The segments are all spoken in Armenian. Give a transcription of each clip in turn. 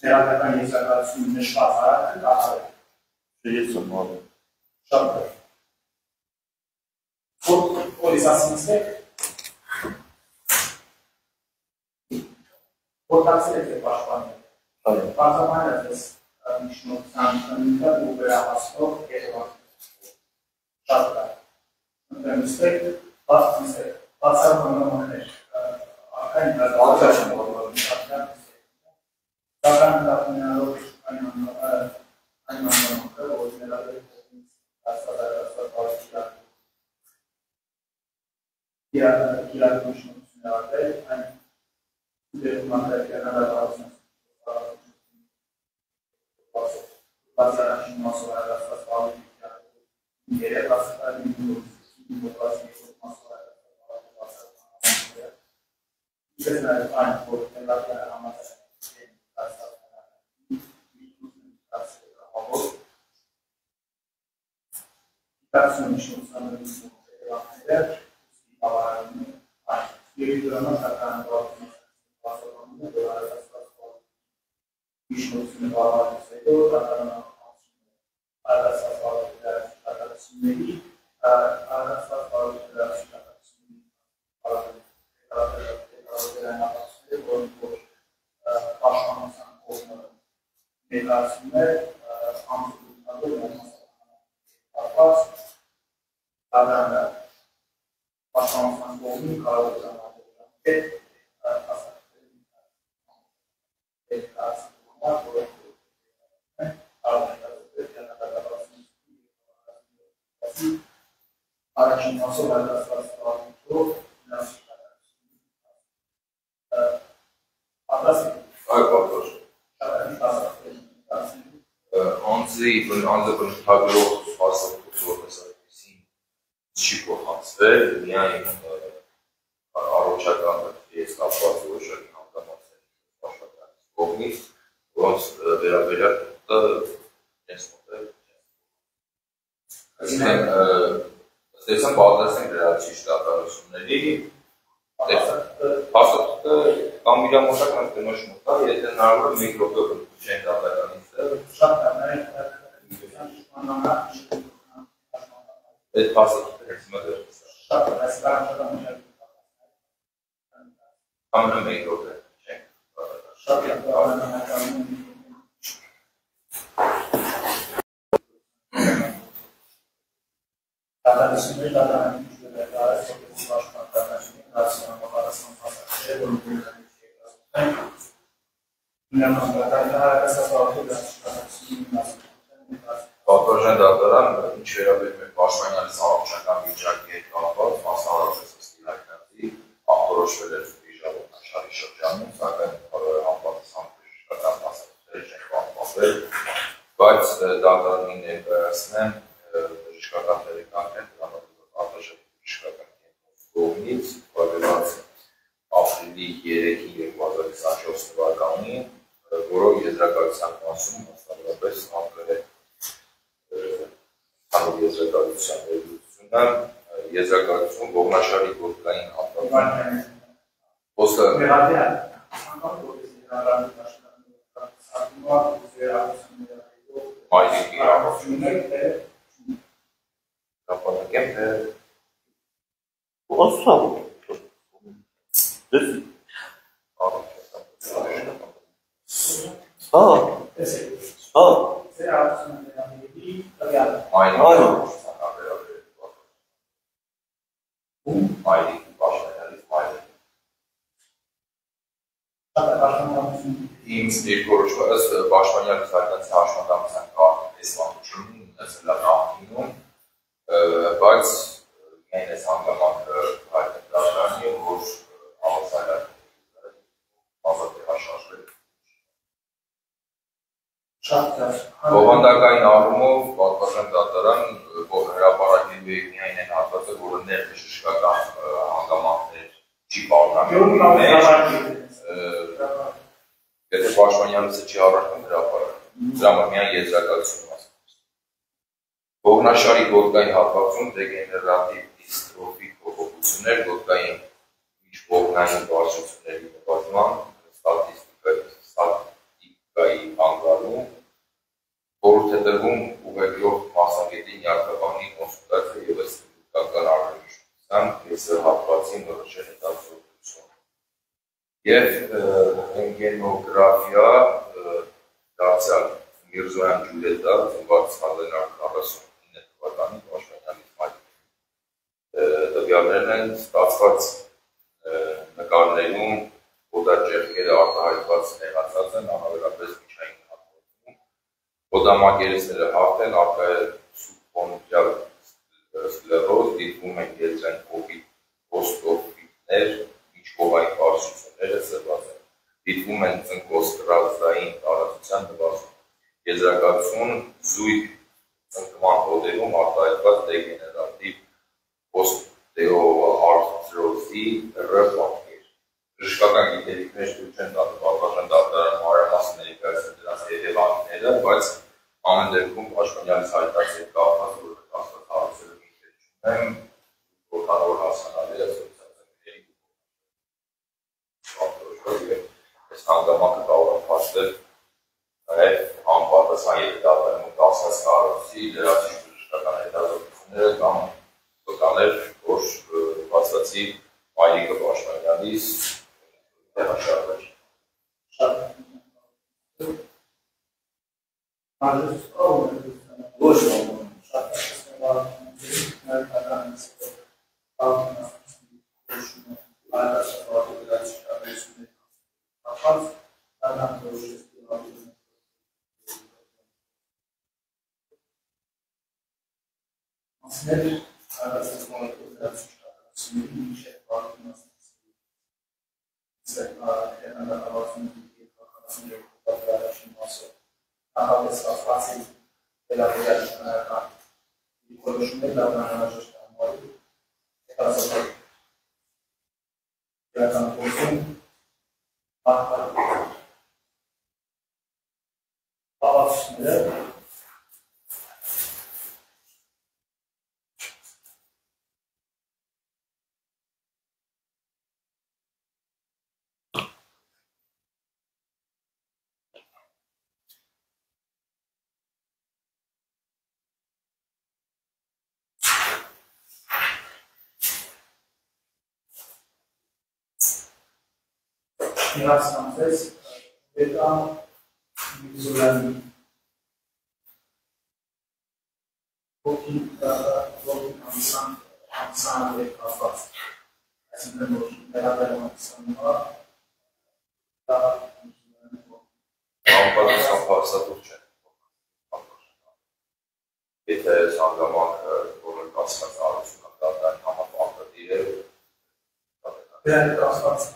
Ներառական եզրակացություն նշված արարքը կատարել։ Ես եմ արել։ Շատ լավ։ Որից ասում եք։ Որտացել եք պաշտպանել։ Այո։ Բացատրել եք միջնորդության քննարկը ու վերահասնող հետևանքները։ Շատ լավ։ Ընդհանրապես բացառություններ այն դարձան Դական դատանալով այն անունը, որ ներառել է աստվածաշնչի իրականությունն արվել, այն դեպքերն հնարավորություն բացառաշին մասով արարված բաղի երևացած Ես նաև այն, որ ներառյալ համաձայն Դասում շնորհանդեսը հետևանքները բավարարում են այն։ Եվ դրանով ականավորությունը բացառում է, որ արարածված շնորհությունը բավարարից հետո ականանախ արարածված բավարարությունների արարածված բավարարությունների որ պաշտպանության կողմը ներկայացնում է ամբողջությամբ Ադամը պաշտպանության կողմին կարող է ժամանակել առաջին մասով հայտարարված բանալով Անձի բնութագրող սպասարկություն որպես այդպիսին չի փոխանցվել, միայն առողջական դեպքերից կապված որոշակի հանգամանքների աշխատանքի կողմից, որոնց վերաբերյալ ես մոտել Ստեսան պատրաստ են դրա ճիշտ դատարությունների Փաստաթղթը կամ իրամոսական կնոջ մոտա, եթե հնարավոր է մեկ րոպե բնություն դատարանից շատ Այդ փաստաթղթը հիմա դեռ շատ այսքան Ամենը մեկ րոպե շատ Դատարանությունների դատարանի դատարանից պաշտպանականների նացիոնալ փաստաթղթեր, որոնք Պատվարժան դատարան, ինչ վերաբերում է պաշտպանյալից առողջական վիճակի հետ կապված, մասնավորապես ստիլակնացի, ախտորոշվել է վիժավորնաշարի շրջանում, սակայն համապատասխան բժշկական փաստաթղթեր չեն պահպանվել, բայց դատարանի ներկայացնեմ բժշկական տեղեկանքներ տրամադրված արտաշատի բժշկական կողմից վարվելած ապրիլի 3-ի 2024 թվականին, որով եզրակացության մասում մասնավորապես հատվել է հանուն եզրակացության վերլուծությունը, եզրակացություն ողնաշարի գործային հատվածում Մայրիկի առողջությունը Կապանակեմ Ոսավ Ինձ ներկորոշված պաշտպանյալից հայտնած հաշմանդամության կարգ տեսանությունն ունեցել է նախկինում, բայց միայն այս հանգամանքը հայտնի դատարանի, որ ազատ է հաշարժվել։ Բովանդակային առումով պատվարժան դատարան հրապարակելու է միայն այն հատվածը, որը ներբժշկական հանգամանքներ չի պարունակում Եթե պաշտպանյալը չի առարկում հրապարակում, դրա համար միայն եզրակացություն մասնավորապես։ Ողնաշարի գոտկային հատվածում դեգեներատիվ դիստրոֆիկ փոփոխություններ գոտկային միջողնային բարձրությունների նվազման, ստատիկային հետևում ուղղելով մասնագետի նյարդաբանի կոնսուլտացիա եւ ստատուտական արժեքնության ես հատվածին որոշել հետազոտություն եւ ռենտգենոգրաֆիա դարձյալ Միրզոյան Ջուլիետա 1949 թվականին Պաշտոնյանից մայր տվյալներն են ստացված նկարներում օդաճեղքերը արտահայտված տեղացած են անհավերապես միջային հատվածում օդամակերեսները հաղթեն արկա է սուբկոնուկտիալ սկլերոզ դիտվում են եզրային կողի ոստոֆիտներ միջկողային բարձրությունները սրված են դիտվում են ծնկոսկրազային տարածության նվազում եզրակացություն զույգ ծնկման հոդերում արտահայտված դեգեներատիվ օստեոարթրոզի ռեպոտկեր բժշկական գիտելիքներ չեն պատվաստան դատարան մանրամասն ներկայացնել դրանց հետևանքները, բայց ամեն դեպքում Պաշտոնյանից հայտնած հետ կապված որ կասված հարցերը գիտելիքներ չունեմ, որքանավոր հասկանալի է սոցիալների այս հանգամանքը կարող է փաստել նաև անպատասխան երիտասարդների տասած կառույցի լրացուցիչ բժշկական հետազոտությունները կամ վկաներ, որ բացվածի մայրիկը Պաշտոնյանից տեղաշարժ Միացնանցես հետա Միրզոյանի ոգին ամսան հետ կապված այսինքն որ վերաբերում ամսանվա դա անպատասխան փաստաթուղթ չէ եթե հանգամանքը որը կասված արարությունը դատարան համապատասխան է դրան կասված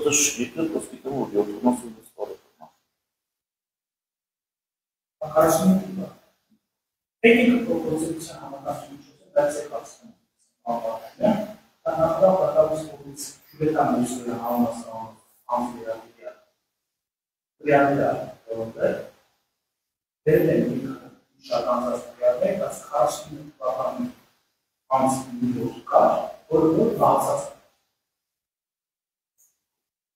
Это швидко, после того, я вот у нас уже стало. Technical proposition համակարգի դա ցեկացնում ապա նախնական պատասխանատվից շուտան ուսումնը համասարան ամբիրանիա ռեալիա որը դերեն շատանցած դա քաշին բախան ամսին կա որը բացած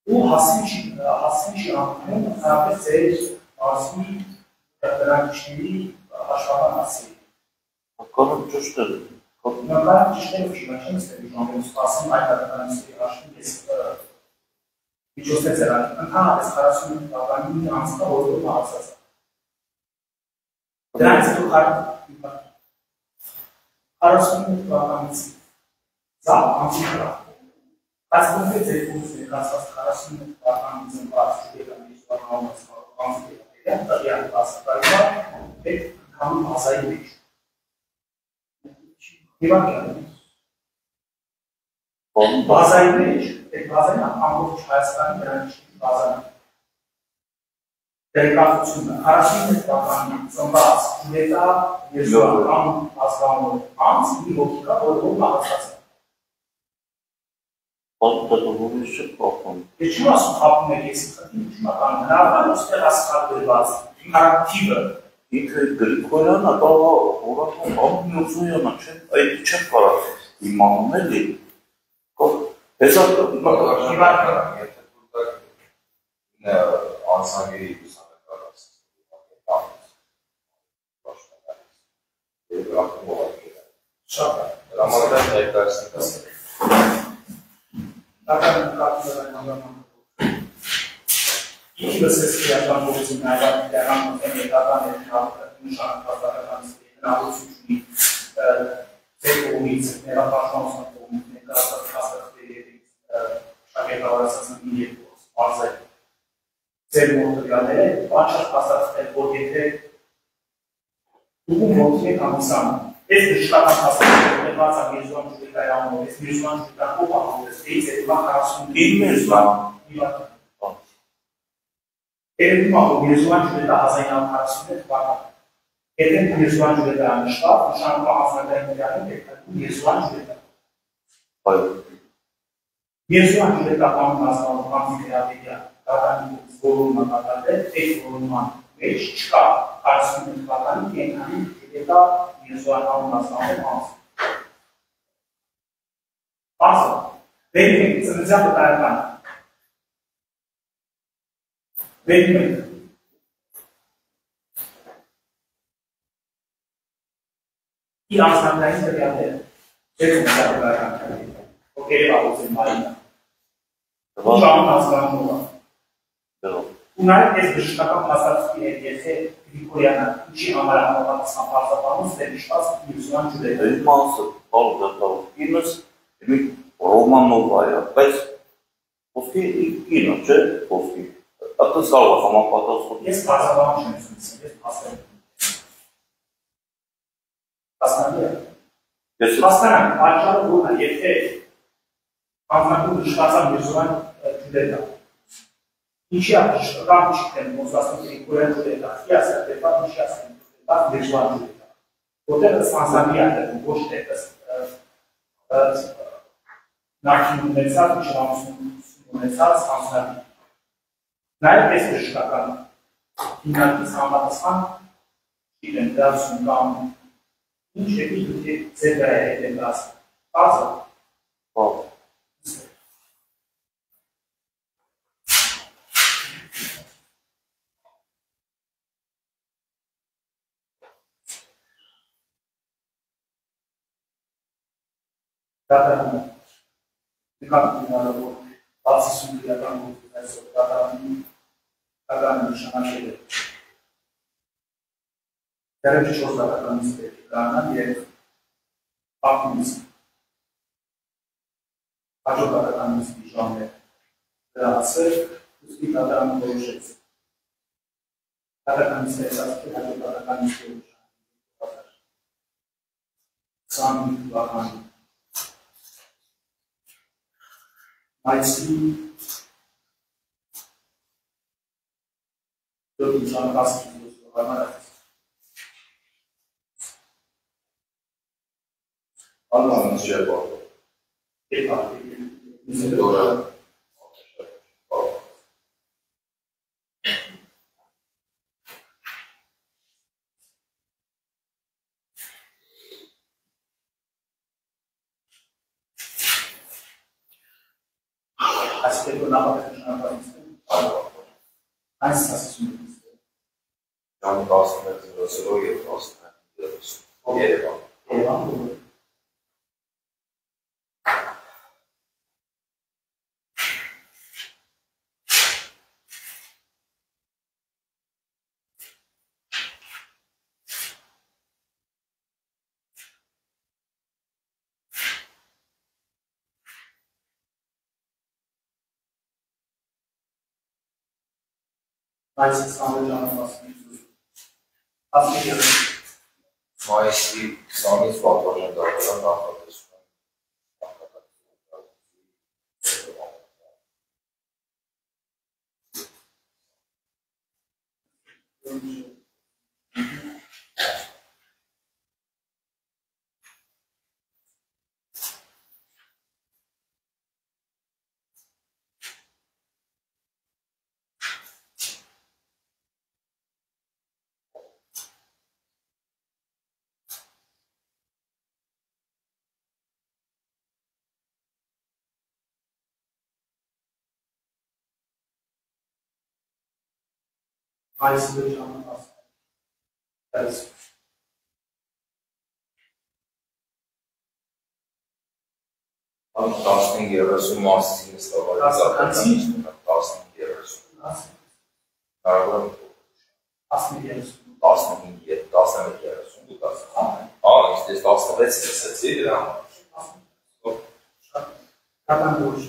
ու հասիչ անում հապես ծեր ասի դրանքների աշխատան ասի Կանոն ճիշտ է։ Նորմալ ճիշտ է ուշի մաշին ստերի ժամանակ սպասում այդ դրանցի աշխին ես միջոցներ ծրագրի ընդհանրապես 40 բաղանի անցկա որը բացած Դրանից հետո 48 թվականից սա ամսի կրավ։ Բայց կոնկրետ ձեր կողմից ներկայացված 48 թվականից ընկած ջրական միջավայրի ամսի կրավները տվյալ հասարակական հետ քանի բազայի մեջ։ Բազայի մեջ, այդ բազային ամբողջ Հայաստանի դրանից բազան է։ Տեղեկատվությունը 49 թվականին ծնված ջուրետա եզրական ազգանոր անձ մի հոգի կա, որը մահացած է։ Պատտատողից չփոխում։ Ես չեմ ասում խափում եք ես չմական հնարավոր է ստեղ ասխալ գրված ինտերակտիվը։ Ինքը Գրիգորյանը կարող օրական ամենությունն չէ, այդ չեմ կարող իմանում էլի։ Հեսա անցանգերի ուսանեկարած շատ է։ Համարյա ներկայացնենք Տակարան կատուզարան հանդարման Իքիվս ես կիական բողեցին նայվան դեղան ներկական նշանակվածական հնարությունի ձեր կողմից ներապաշտանության կողմից ներկայացած հաստատների շագետավարացածն երկու արզել ձեր մոտորյաները բանչար հաստատել, որ եթե դուք մոտի եք ամիսանը ես դժկական հաստատել ներված ա միզուան ջուլետայի անով, ես միզուան ջուլետան ով աղով ես դեից է դվան 49 միզուան Երևի մաղով միզուան ջուլետա 1941 թվական Եթե միզուան ջուլետա անշտավ, նշանքա ասնադային մոյանում եկտակում միզուան ջուլետա Միզուան ջուլետա պանուն ազգանով համի գրավեդյան Կատանի որոնման կատատել, այդ որոնման մեջ չկա 49 թվականի կենքանի ջուլետա միզուան համուն ազգանով անձ Ասա, վերիմ եք ծնծյան վտայական Վերիմ եք Ի անձնամնային տվյալները ձեր ծնծյան վտայական Ոգերի վաղուց են մարինա Ու ժամն ազգանով Ու նաև ես բժշկական հաստատքի հետ եթե Գրիգորյանը ինչի համար համապատասխան պարզաբանոց դեր իշված միզուան ջուրետը Այդ մասը բալդատավ ինս Ռոմանովա է, բայց ոսկի ինը, չէ, ոսկի Ատս կարող է համապատասխան Ես պարզաբան չեմ սունցին, ես պաստել Պաստանի է Պաստանան, պատճառը որն է, եթե Անձնակում բժշկացան միզուան ջուրետա Ինչի է բժշկական չիքեն, մոսասնի Գրիգորյան ջուրետա, ի ասել դեպատ ինչի ասել դեպատ միզուան ջուրետա Որտեղ սանսանի է դեպում, ոչ դեպս Նախին ունեցած, իշխանություն ունեցած հանձնարարի։ Նաև ես բժշկական հիմնարկից համապատասխան իրեն դարձում կամ ինչ է դուք ձեր վրա եք դասում։ Բարձր։ Դատարանում Նկատինարավոր բացիսում իրական գործում այսօր դատարանի նշանակել է Դերևի 4 դատարանից պետք է գրանան և ապնից հաջորդ դատարանից միջան է գրացել ուստի դատարանը որոշեց դատարանից ներկայացել հաջորդ դատարանից որոշան 25 թվականի Այցի դոտ նշանակացին հարմարած Ալմանից չէ բաղ Եվ Դորը Այսպես որ նախապես նշանակացին այս ասացում Ժամը 16:00 և 19:30 Երևան Երևան Այս սանդեջանովածնի ասկետիան Մայիսի 20-ից պատվաժան դատարան նախատեսում այս սանդեջանովածնի Ան 15-30 մասի նստավարի զարգացանից 15-30 Կարագորում 15-30 Իս 16 նսեցի դրա Կատան որոշ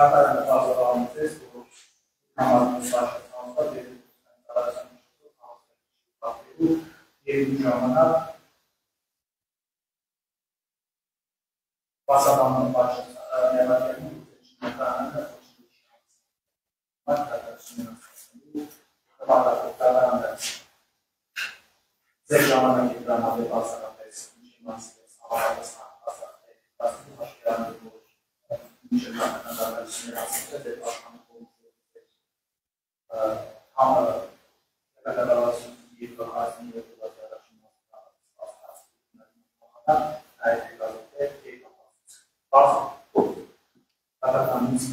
Կատարանը բազարանից որ համարում եւ ժամանակ բացաբանում պատճառներն չնկարանը Ձեր ժամանակի դրանավե բացառապես ինչի մասից հավատացան ինչ ժամանակահատվածներ ասել դեպի աշխատանքով համը կատարվածություն եւ հաշվի եւ դատարաշին այդ դեպքում բարձր կատարանից